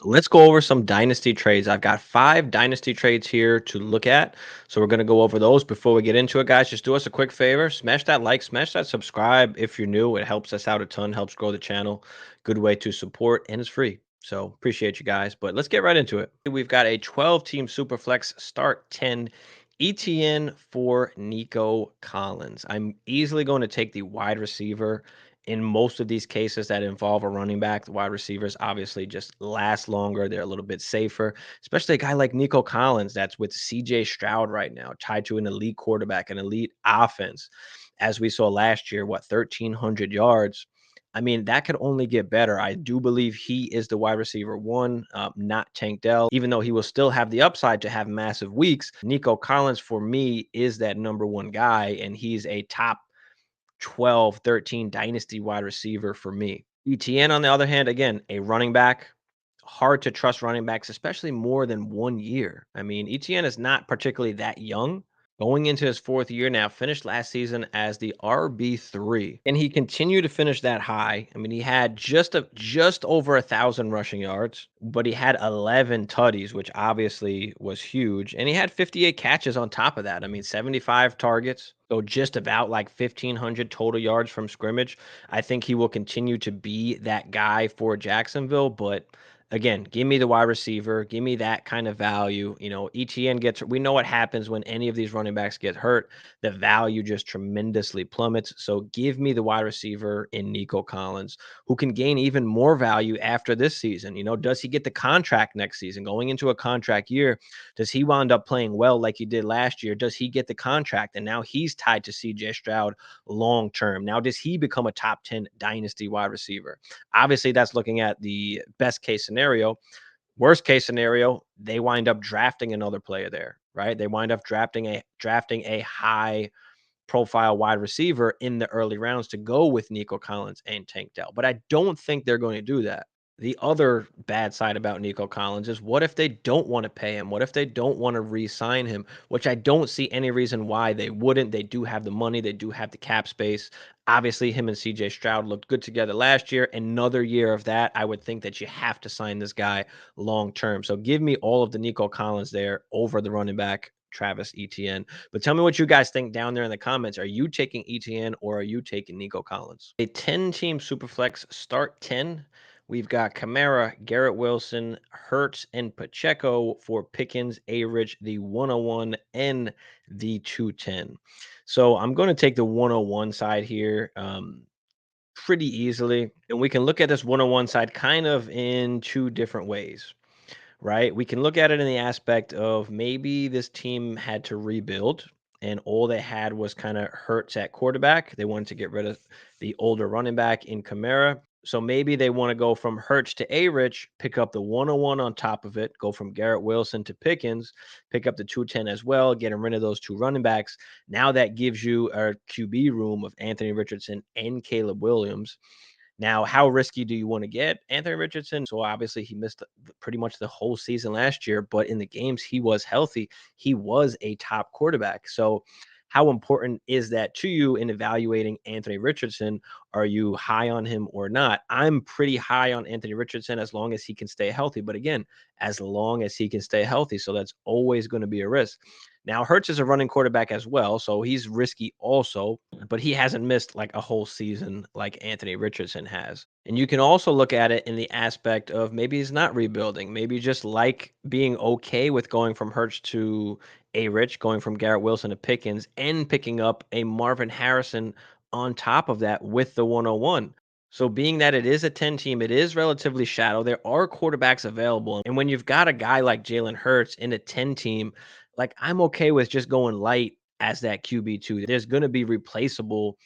Let's go over some dynasty trades. I've got 5 dynasty trades here to look at. So we're going to go over those before we get into it, guys. Just do us a quick favor. Smash that like, smash that subscribe if you're new. It helps us out a ton, helps grow the channel. Good way to support, and it's free. So appreciate you guys. But let's get right into it. We've got a 12-team Superflex start 10 ETN for Nico Collins. I'm easily going to take the wide receiver in most of these cases that involve a running back. The wide receivers obviously just last longer. They're a little bit safer, especially a guy like Nico Collins that's with CJ Stroud right now, tied to an elite quarterback, an elite offense. As we saw last year, 1,300 yards. I mean, that could only get better. I do believe he is the wide receiver one, not Tank Dell, even though he will still have the upside to have massive weeks. Nico Collins, for me, is that number one guy, and he's a top 12, 13 dynasty wide receiver for me. ETN, on the other hand, again, a running back. Hard to trust running backs, especially more than 1 year. I mean, ETN is not particularly that young. Going into his 4th year now, finished last season as the RB3, and he continued to finish that high. I mean, he had just over 1,000 rushing yards, but he had 11 tutties, which obviously was huge, and he had 58 catches on top of that. I mean, 75 targets, so just about like 1,500 total yards from scrimmage. I think he will continue to be that guy for Jacksonville, but again, give me the wide receiver. Give me that kind of value. ETN gets, we know what happens when any of these running backs get hurt. The value just tremendously plummets. So give me the wide receiver in Nico Collins, who can gain even more value after this season. Does he get the contract next season? Going into a contract year, does he wind up playing well like he did last year? Does he get the contract? And now he's tied to CJ Stroud long term. Now, does he become a top 10 dynasty wide receiver? Obviously, that's looking at the best case scenario. Worst case scenario, they wind up drafting another player there, right? They wind up drafting a high profile wide receiver in the early rounds to go with Nico Collins and Tank Dell. But I don't think they're going to do that. The other bad side about Nico Collins is, what if they don't want to pay him? What if they don't want to re-sign him? Which I don't see any reason why they wouldn't. They do have the money. They do have the cap space. Obviously, him and CJ Stroud looked good together last year. Another year of that, I would think that you have to sign this guy long term. So give me all of the Nico Collins there over the running back Travis Etienne. But tell me what you guys think down there in the comments. Are you taking Etienne or are you taking Nico Collins? A 10-team Superflex start 10. We've got Kamara, Garrett Wilson, Hurts, and Pacheco for Pickens, A-Rich, the 101, and the 210. So I'm going to take the 101 side here pretty easily. And we can look at this 101 side kind of in 2 different ways, right? We can look at it in the aspect of maybe this team had to rebuild and all they had was kind of Hurts at quarterback. They wanted to get rid of the older running back in Kamara. So maybe they want to go from Hurts to A-Rich, pick up the 101 on top of it, go from Garrett Wilson to Pickens, pick up the 210 as well, getting rid of those 2 running backs. Now that gives you a QB room of Anthony Richardson and Caleb Williams. Now, how risky do you want to get Anthony Richardson? So obviously he missed pretty much the whole season last year, but in the games he was healthy, he was a top quarterback. So how important is that to you in evaluating Anthony Richardson? Are you high on him or not? I'm pretty high on Anthony Richardson as long as he can stay healthy. But again, as long as he can stay healthy. So that's always going to be a risk. Now, Hurts is a running quarterback as well, so he's risky also, but he hasn't missed like a whole season like Anthony Richardson has. And you can also look at it in the aspect of maybe he's not rebuilding, maybe just like being okay with going from Hurts to A-Rich, going from Garrett Wilson to Pickens, and picking up a Marvin Harrison on top of that with the 101. So being that it is a 10 team, it is relatively shallow. There are quarterbacks available. And when you've got a guy like Jalen Hurts in a 10 team, like I'm okay with just going light as that QB2. There's going to be replaceable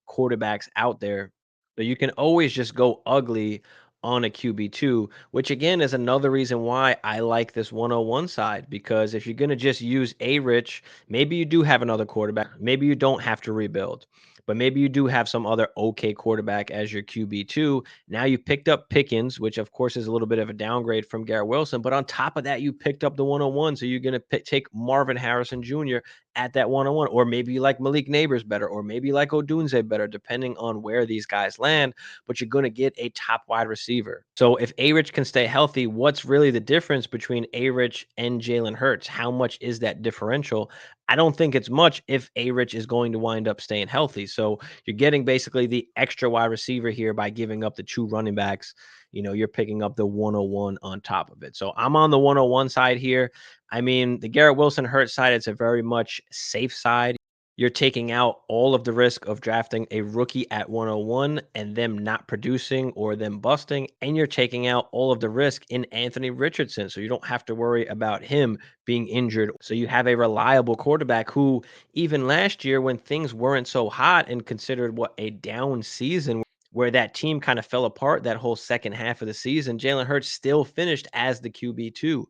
quarterbacks out there. So you can always just go ugly on a QB2, which again is another reason why I like this 101 side, because if you're going to just use A-Rich, maybe you do have another quarterback. Maybe you don't have to rebuild. But maybe you do have some other okay quarterback as your QB2. Now you picked up Pickens, which of course is a little bit of a downgrade from Garrett Wilson. But on top of that, you picked up the 101. So you're going to take Marvin Harrison Jr. at that one-on-one, or maybe you like Malik Neighbors better, or maybe you like Odunze better, depending on where these guys land, but you're going to get a top wide receiver. So if A-Rich can stay healthy, what's really the difference between A-Rich and Jalen Hurts? How much is that differential? I don't think it's much if A-Rich is going to wind up staying healthy. So you're getting basically the extra wide receiver here by giving up the 2 running backs. You're picking up the 101 on top of it. So I'm on the 101 side here. I mean, the Garrett Wilson Hurts side, it's a very much safe side. You're taking out all of the risk of drafting a rookie at 101 and them not producing or them busting. And you're taking out all of the risk in Anthony Richardson. So you don't have to worry about him being injured. So you have a reliable quarterback who, even last year, when things weren't so hot and considered what a down season, where that team kind of fell apart that whole second half of the season, Jalen Hurts still finished as the QB2.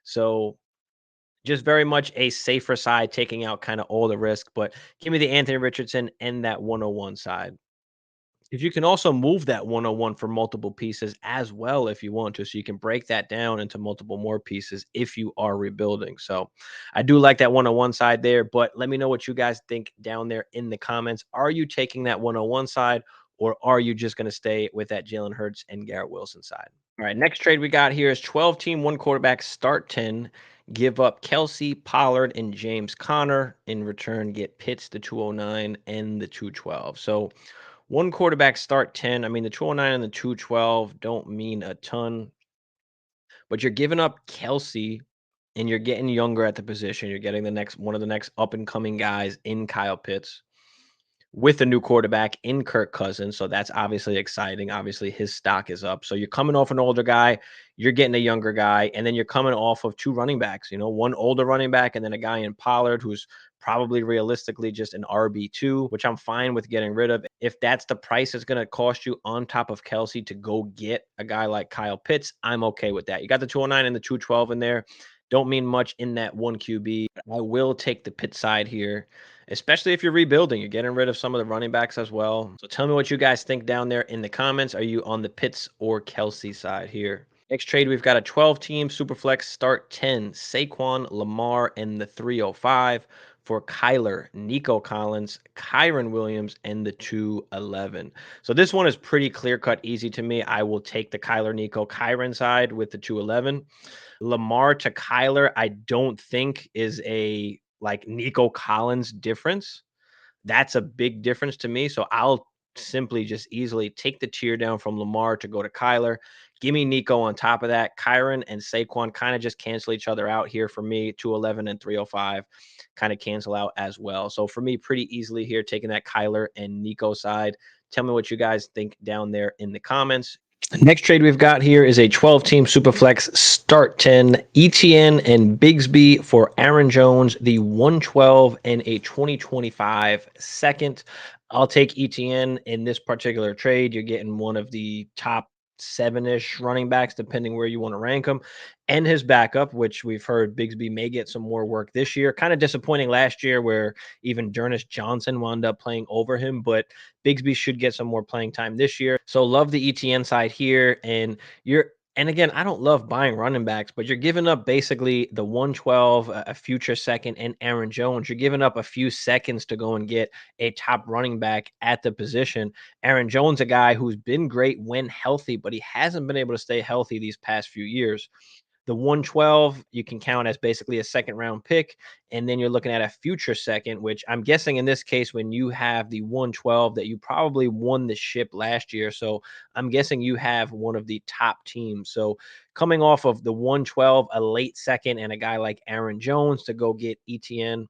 So just very much a safer side, taking out kind of all the risk. But give me the Anthony Richardson and that 101 side. If you can also move that 101 for multiple pieces as well, if you want to, so you can break that down into multiple more pieces if you are rebuilding. So I do like that 101 side there, but let me know what you guys think down there in the comments. Are you taking that 101 side, or are you just going to stay with that Jalen Hurts and Garrett Wilson side? All right, next trade we got here is 12 team, 1 quarterback, start 10. Give up KELCE, Pollard, and James Conner. In return, get Pitts, the 209, and the 212. So 1 quarterback, start 10. I mean, the 209 and the 212 don't mean a ton, but you're giving up KELCE and you're getting younger at the position. You're getting one of the next up and coming guys in Kyle Pitts, with a new quarterback in Kirk Cousins. So that's obviously exciting. Obviously, his stock is up. So you're coming off an older guy, you're getting a younger guy, and then you're coming off of 2 running backs, one older running back and then a guy in Pollard who's probably realistically just an RB2, which I'm fine with getting rid of. If that's the price it's going to cost you on top of KELCE to go get a guy like Kyle Pitts, I'm okay with that. You got the 209 and the 212 in there. Don't mean much in that 1 QB. I will take the Pitts side here, especially if you're rebuilding. You're getting rid of some of the running backs as well. So tell me what you guys think down there in the comments. Are you on the Pitts or KELCE side here? Next trade, we've got a 12-team Superflex start 10, Saquon, Lamar, and the 305 for Kyler, Nico Collins, Kyron Williams, and the 211. So this one is pretty clear-cut, easy to me. I will take the Kyler, Nico, Kyron side with the 211. Lamar to Kyler, I don't think is a like Nico Collins difference. That's a big difference to me. So I'll simply just easily take the tier down from Lamar to go to Kyler. Give me Nico on top of that. Kyron and Saquon kind of just cancel each other out here for me. 211 and 305 kind of cancel out as well. So for me, pretty easily here, taking that Kyler and Nico side. Tell me what you guys think down there in the comments. Next trade we've got here is a 12-team Superflex start 10, ETN and Bigsby for Aaron Jones, the 112 and a 2025 second. I'll take ETN in this particular trade. You're getting one of the top 7-ish running backs, depending where you want to rank them, and his backup, which we've heard Bigsby may get some more work this year. Kind of disappointing last year where even Dernis Johnson wound up playing over him, but Bigsby should get some more playing time this year. So love the ETN side here. And again, I don't love buying running backs, but you're giving up basically the 112, a future second, and Aaron Jones. You're giving up a few seconds to go and get a top running back at the position. Aaron Jones, a guy who's been great when healthy, but he hasn't been able to stay healthy these past few years. The 112 you can count as basically a second round pick, and then you're looking at a future second, which I'm guessing in this case, when you have the 112, that you probably won the ship last year. So I'm guessing you have one of the top teams. So coming off of the 112, a late second, and a guy like Aaron Jones to go get ETN,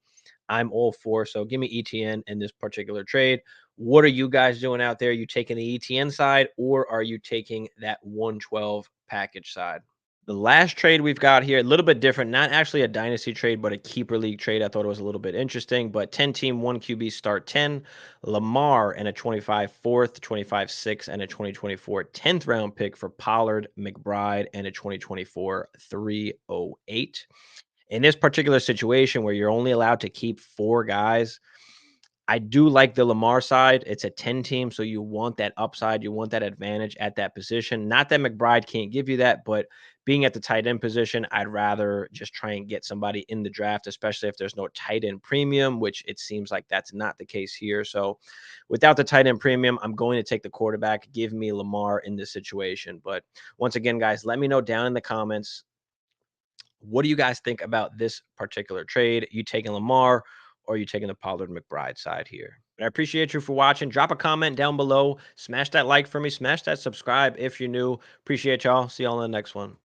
I'm all for. So give me ETN in this particular trade. What are you guys doing out there? Are you taking the ETN side, or are you taking that 112 package side? The last trade we've got here, a little bit different, not actually a dynasty trade, but a keeper league trade. I thought it was a little bit interesting, but 10-team, 1 QB start 10, Lamar and a 25 fourth, 25 6, and a 2024 10th round pick for Pollard, McBride, and a 2024 308. In this particular situation where you're only allowed to keep 4 guys, I do like the Lamar side. It's a 10 team, so you want that upside. You want that advantage at that position. Not that McBride can't give you that, but being at the tight end position, I'd rather just try and get somebody in the draft, especially if there's no tight end premium, which it seems like that's not the case here. So without the tight end premium, I'm going to take the quarterback. Give me Lamar in this situation. But once again, guys, let me know down in the comments, what do you guys think about this particular trade? You taking Lamar or are you taking the Pollard McBride side here? I appreciate you for watching. Drop a comment down below. Smash that like for me. Smash that subscribe if you're new. Appreciate y'all. See y'all in the next one.